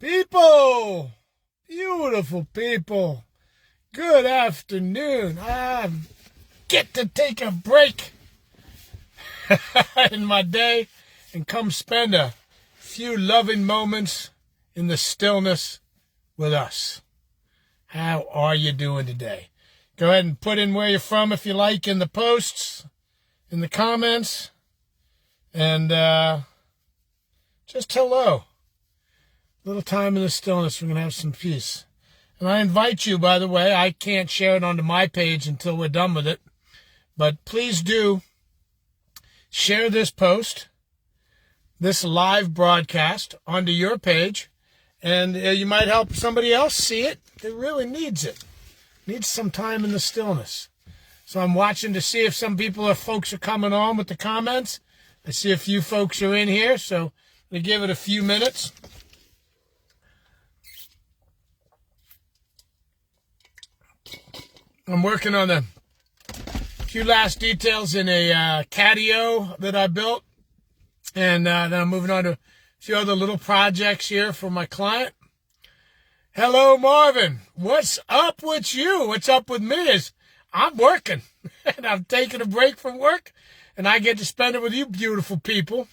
People, beautiful people, good afternoon. I get to take a break in my day and come spend a few loving moments in the stillness with us. How are you doing today? Go ahead and put in where you're from if you like in the posts, in the comments, and just hello. Little time in the stillness, we're going to have some peace. And I invite you, by the way, I can't share it onto my page until we're done with it, but please do share this post, this live broadcast, onto your page, and you might help somebody else see it that really needs it, needs some time in the stillness. So I'm watching to see if some folks are coming on with the comments. I see a few folks are in here, so I'm going to give it a few minutes. I'm working on a few last details in a catio that I built, and then I'm moving on to a few other little projects here for my client. Hello, Marvin. What's up with you? What's up with me is I'm working, and I'm taking a break from work, and I get to spend it with you beautiful people,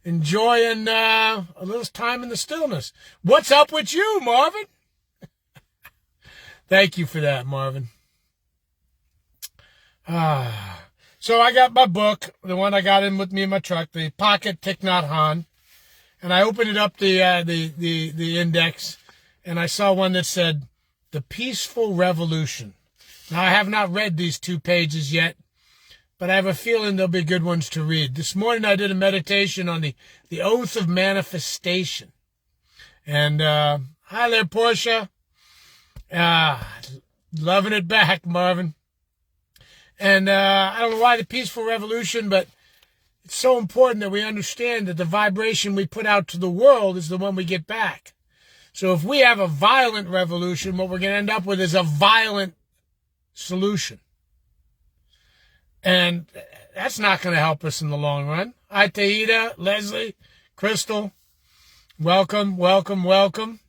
enjoying a little time in the stillness. What's up with you, Marvin? Thank you for that, Marvin. So I got my book, the one I got in with me in my truck, the Pocket Thich Nhat Hanh, and I opened it up the index, and I saw one that said, The Peaceful Revolution. Now, I have not read these 2 pages yet, but I have a feeling they'll be good ones to read. This morning I did a meditation on the oath of manifestation. And hi there, Portia. Loving it back, Marvin. And I don't know why the peaceful revolution, but it's so important that we understand that the vibration we put out to the world is the one we get back. So if we have a violent revolution, what we're going to end up with is a violent solution. And that's not going to help us in the long run. Hi, Tahita, Leslie, Crystal. Welcome, welcome, welcome.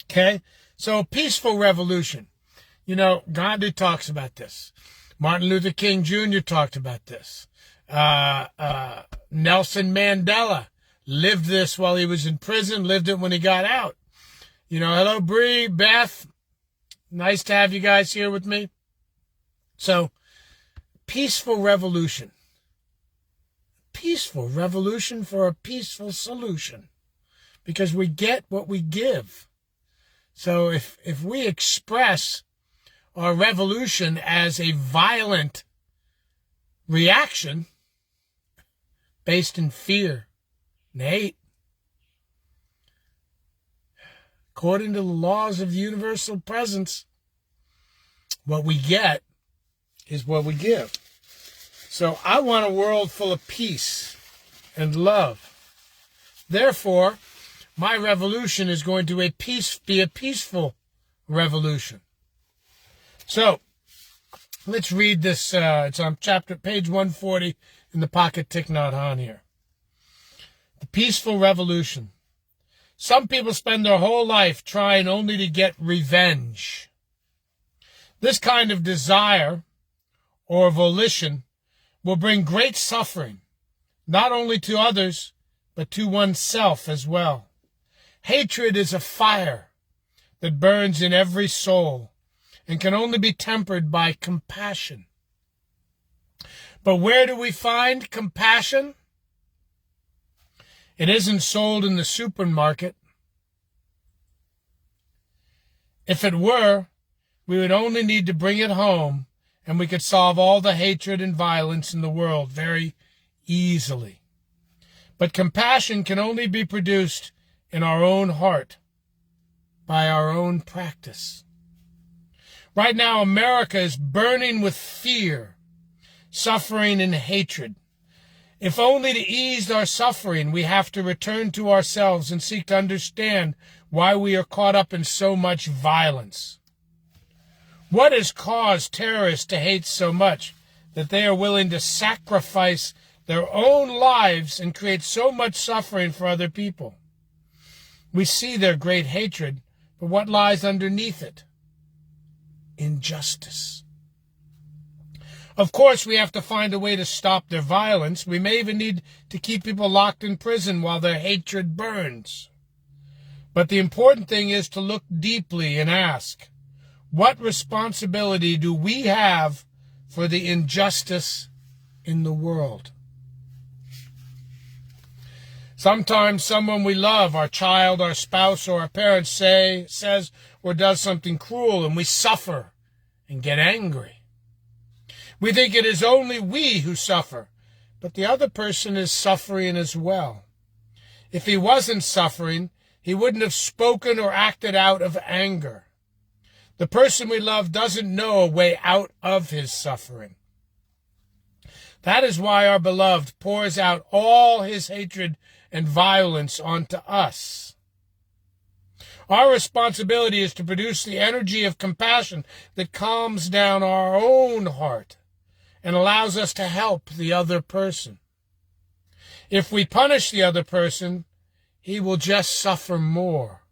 Okay, so peaceful revolution. You know, Gandhi talks about this. Martin Luther King Jr. talked about this. Nelson Mandela lived this while he was in prison, lived it when he got out. You know, hello, Bree, Beth. Nice to have you guys here with me. So, peaceful revolution. Peaceful revolution for a peaceful solution. Because we get what we give. So if we express our revolution as a violent reaction based in fear and hate, according to the laws of universal presence, what we get is what we give. So I want a world full of peace and love. Therefore, my revolution is going to be a peaceful revolution. So, let's read this. It's on page 140 in the Pocket Thich Nhat Hanh here. The peaceful revolution. Some people spend their whole life trying only to get revenge. This kind of desire or volition will bring great suffering, not only to others, but to oneself as well. Hatred is a fire that burns in every soul and can only be tempered by compassion. But where do we find compassion? It isn't sold in the supermarket. If it were, we would only need to bring it home, and we could solve all the hatred and violence in the world very easily. But compassion can only be produced in our own heart by our own practice. Right now, America is burning with fear, suffering, and hatred. If only to ease our suffering, we have to return to ourselves and seek to understand why we are caught up in so much violence. What has caused terrorists to hate so much that they are willing to sacrifice their own lives and create so much suffering for other people? We see their great hatred, but what lies underneath it? Injustice. Of course, we have to find a way to stop their violence. We may even need to keep people locked in prison while their hatred burns. But the important thing is to look deeply and ask, what responsibility do we have for the injustice in the world? Sometimes someone we love, our child, our spouse, or our parents says or does something cruel, and we suffer and get angry. We think it is only we who suffer, but the other person is suffering as well. If he wasn't suffering, he wouldn't have spoken or acted out of anger. The person we love doesn't know a way out of his suffering. That is why our beloved pours out all his hatred and violence onto us. Our responsibility is to produce the energy of compassion that calms down our own heart and allows us to help the other person. If we punish the other person, he will just suffer more.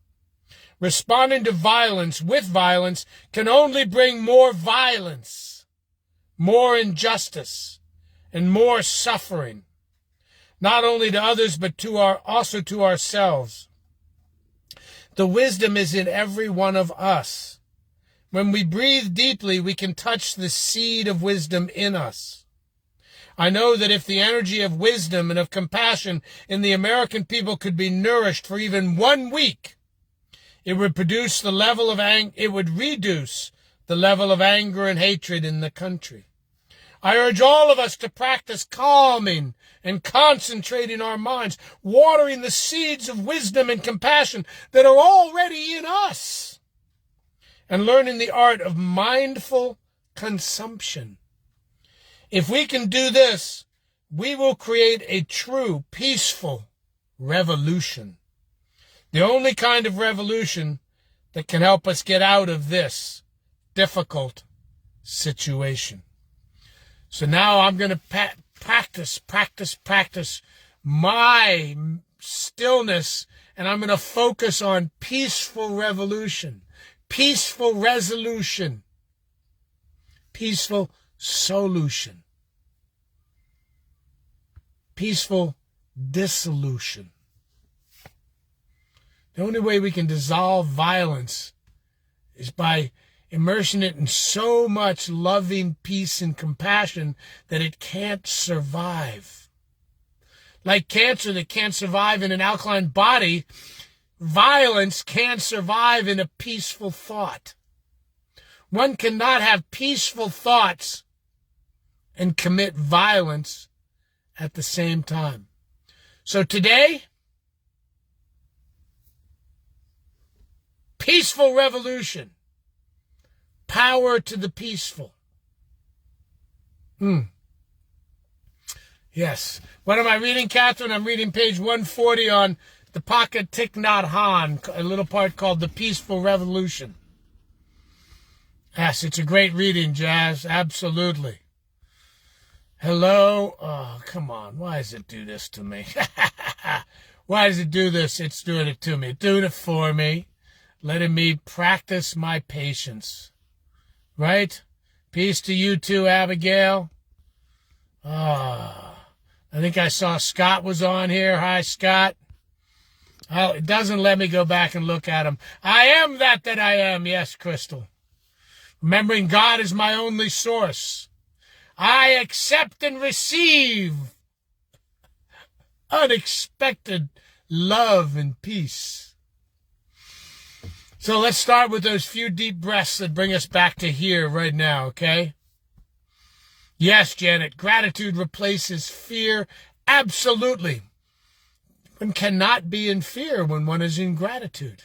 Responding to violence with violence can only bring more violence, more injustice, and more suffering, not only to others, but also to ourselves. The wisdom is in every one of us. When we breathe deeply, we can touch the seed of wisdom in us. I know that if the energy of wisdom and of compassion in the American people could be nourished for even 1 week, it would reduce the level of anger and hatred in the country. I urge all of us to practice calming and concentrating our minds, watering the seeds of wisdom and compassion that are already in us, and learning the art of mindful consumption. If we can do this, we will create a true, peaceful revolution. The only kind of revolution that can help us get out of this difficult situation. So now I'm going to practice my stillness, and I'm going to focus on peaceful revolution, peaceful resolution, peaceful solution, peaceful dissolution. The only way we can dissolve violence is by immersing it in so much loving peace and compassion that it can't survive. Like cancer that can't survive in an alkaline body, violence can't survive in a peaceful thought. One cannot have peaceful thoughts and commit violence at the same time. So today, peaceful revolution. Power to the peaceful. Yes. What am I reading, Catherine? I'm reading page 140 on the Pocket Thich Nhat Hanh, a little part called The Peaceful Revolution. Yes, it's a great reading, Jazz. Absolutely. Hello. Oh, come on. Why does it do this to me? Why does it do this? It's doing it to me. It's doing it for me. Letting me practice my patience. Right? Peace to you too, Abigail. I think I saw Scott was on here. Hi, Scott. Oh, it doesn't let me go back and look at him. I am that I am. Yes, Crystal. Remembering God is my only source. I accept and receive unexpected love and peace. So let's start with those few deep breaths that bring us back to here right now, okay? Yes, Janet, gratitude replaces fear. Absolutely. One cannot be in fear when one is in gratitude.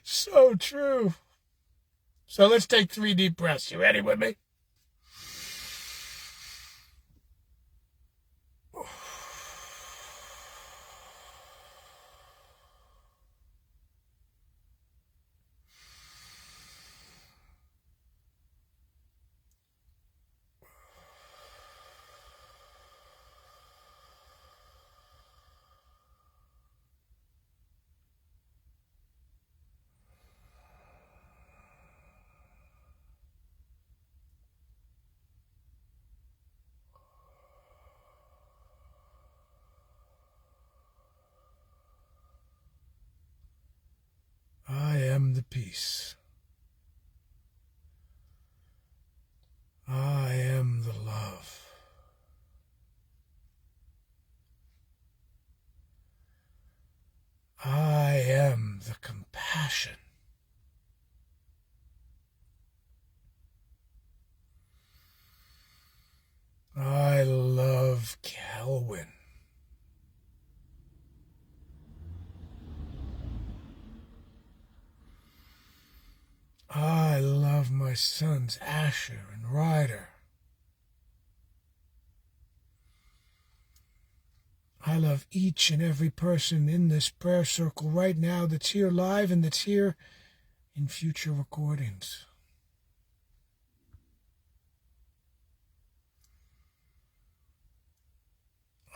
So true. So let's take 3 deep breaths. You ready with me? peace. I am the love. I am the compassion. I love Kelwyn. I love my sons Asher and Ryder. I love each and every person in this prayer circle right now that's here live and that's here in future recordings.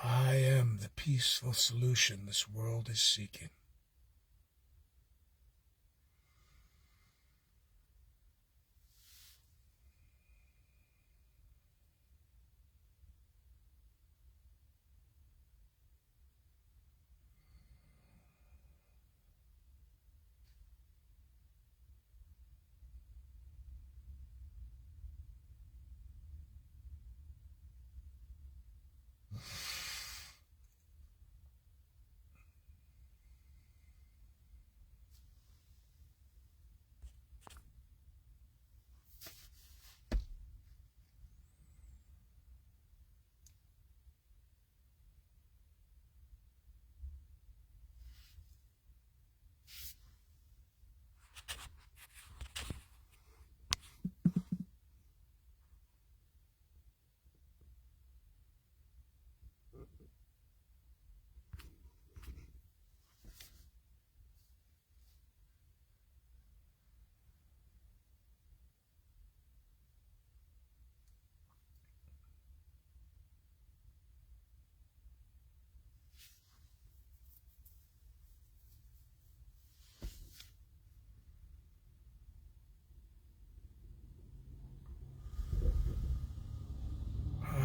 I am the peaceful solution this world is seeking.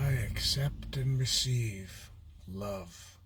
I accept and receive love.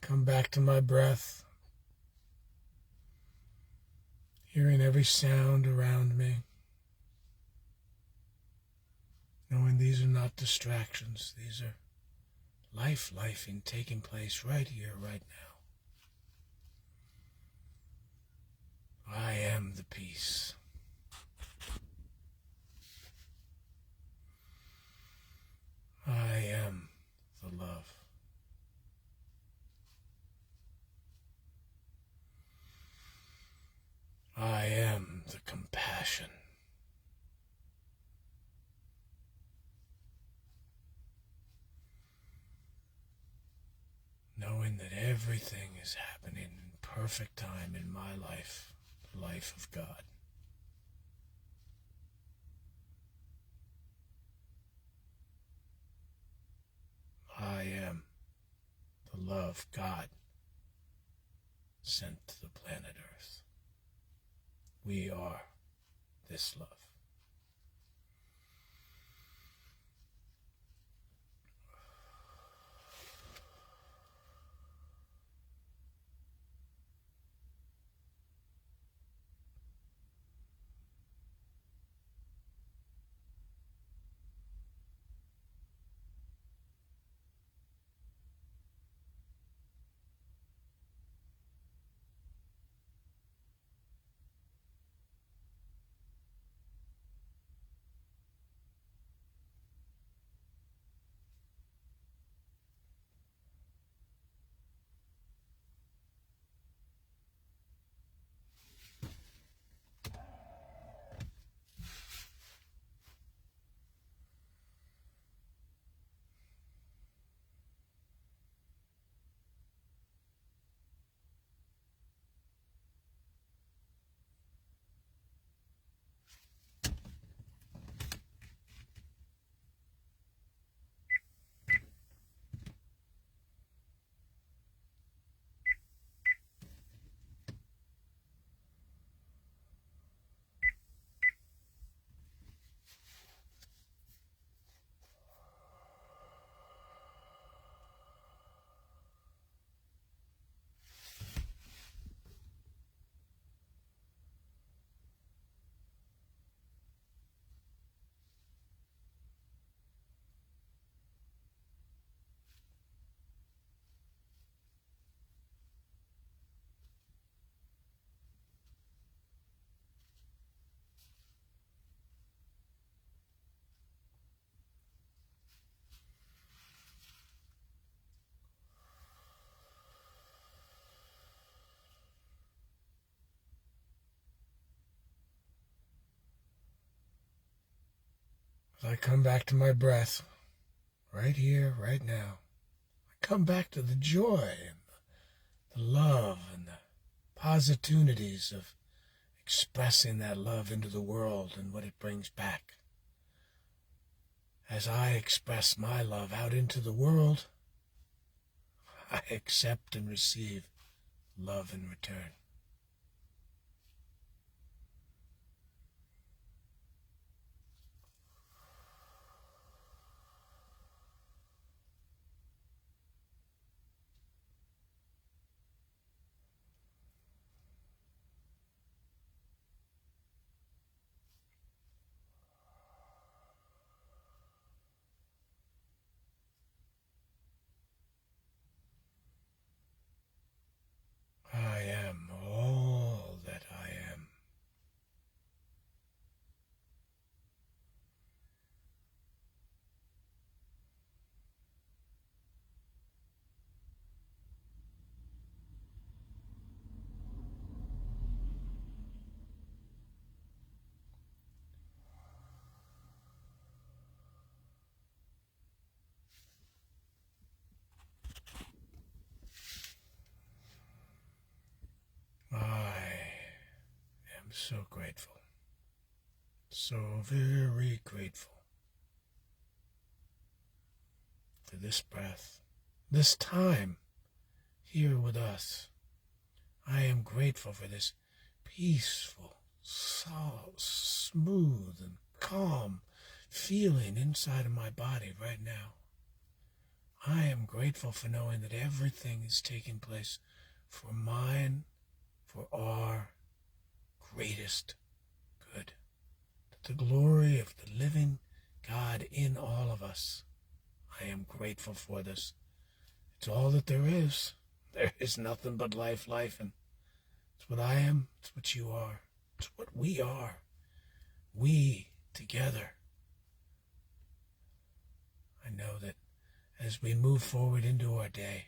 come back to my breath, hearing every sound around me, knowing these are not distractions. These are lifing taking place right here, right now. I am the peace. I am the love. I am the compassion. Knowing that everything is happening in perfect time in my life, the life of God. I am the love God sent to the planet Earth. We are this love. As I come back to my breath, right here, right now, I come back to the joy and the love and the positivities of expressing that love into the world and what it brings back. As I express my love out into the world, I accept and receive love in return. I am all that I am. I am so grateful. So very grateful for this breath, this time here with us. I am grateful for this peaceful, smooth, and calm feeling inside of my body right now. I am grateful for knowing that everything is taking place for mine, for our greatest good. That the glory of the living God in all of us. I am grateful for this. It's all that there is. There is nothing but life, and it's what I am, it's what you are, it's what we are. We together. I know that as we move forward into our day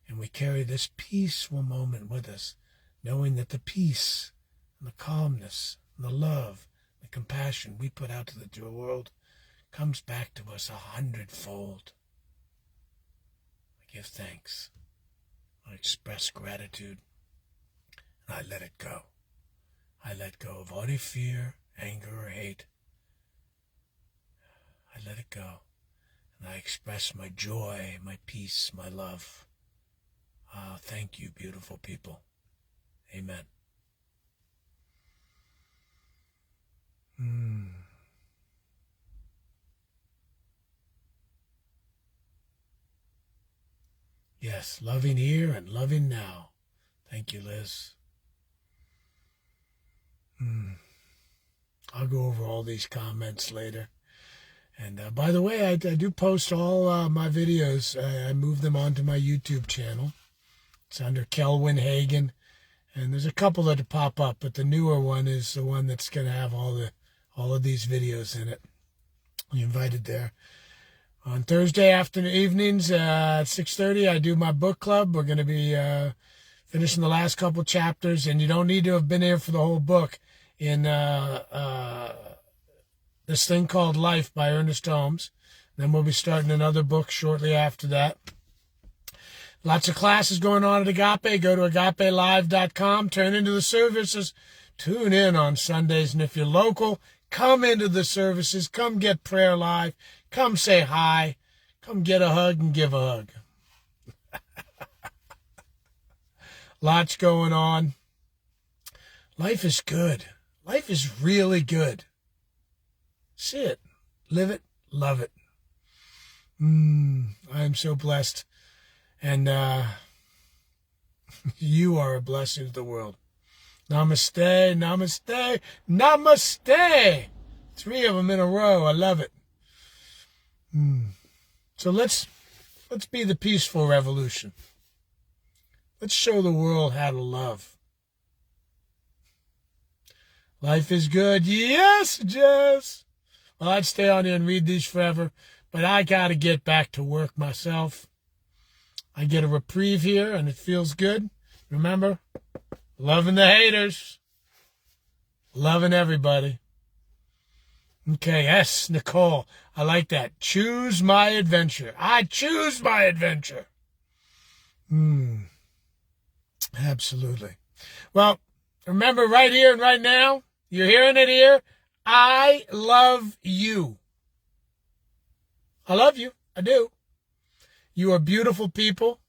and we carry this peaceful moment with us, knowing that the peace and the calmness and the love, the compassion we put out to the world comes back to us 100-fold. I give thanks. I express gratitude. And I let it go. I let go of any fear, anger, or hate. I let it go. And I express my joy, my peace, my love. Ah, thank you, beautiful people. Amen. Yes, loving here and loving now. Thank you, Liz. I'll go over all these comments later. And by the way, I do post all my videos. I move them onto my YouTube channel. It's under Kelwin Hagen. And there's a couple that pop up, but the newer one is the one that's going to have all of these videos in it. You're invited there. On Thursday afternoon evenings at 6:30, I do my book club. We're going to be finishing the last couple chapters, and you don't need to have been here for the whole book. In this thing called Life by Ernest Holmes. Then we'll be starting another book shortly after that. Lots of classes going on at Agape. Go to agapelive.com. Turn into the services. Tune in on Sundays. And if you're local, come into the services. Come get prayer live. Come say hi. Come get a hug and give a hug. Lots going on. Life is good. Life is really good. See it, live it, love it. I am so blessed. And you are a blessing to the world. Namaste, namaste, namaste. 3 of them in a row. I love it. So let's be the peaceful revolution. Let's show the world how to love. Life is good. Yes, Jess. Well, I'd stay on here and read these forever, but I got to get back to work myself. I get a reprieve here, and it feels good. Remember, loving the haters, loving everybody. Okay, yes, Nicole, I like that. Choose my adventure. I choose my adventure. Absolutely. Well, remember right here and right now, you're hearing it here, I love you. I love you. I do. You are beautiful people,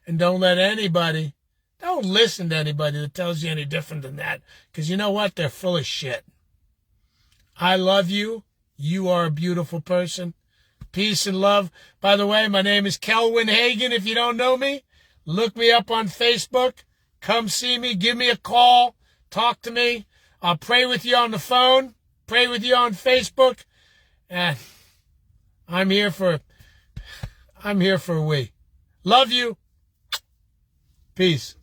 and don't listen to anybody that tells you any different than that, because you know what? They're full of shit. I love you. You are a beautiful person. Peace and love. By the way, my name is Kelwin Hagen. If you don't know me, look me up on Facebook. Come see me. Give me a call. Talk to me. I'll pray with you on the phone. Pray with you on Facebook. And I'm here for we. Love you. Peace.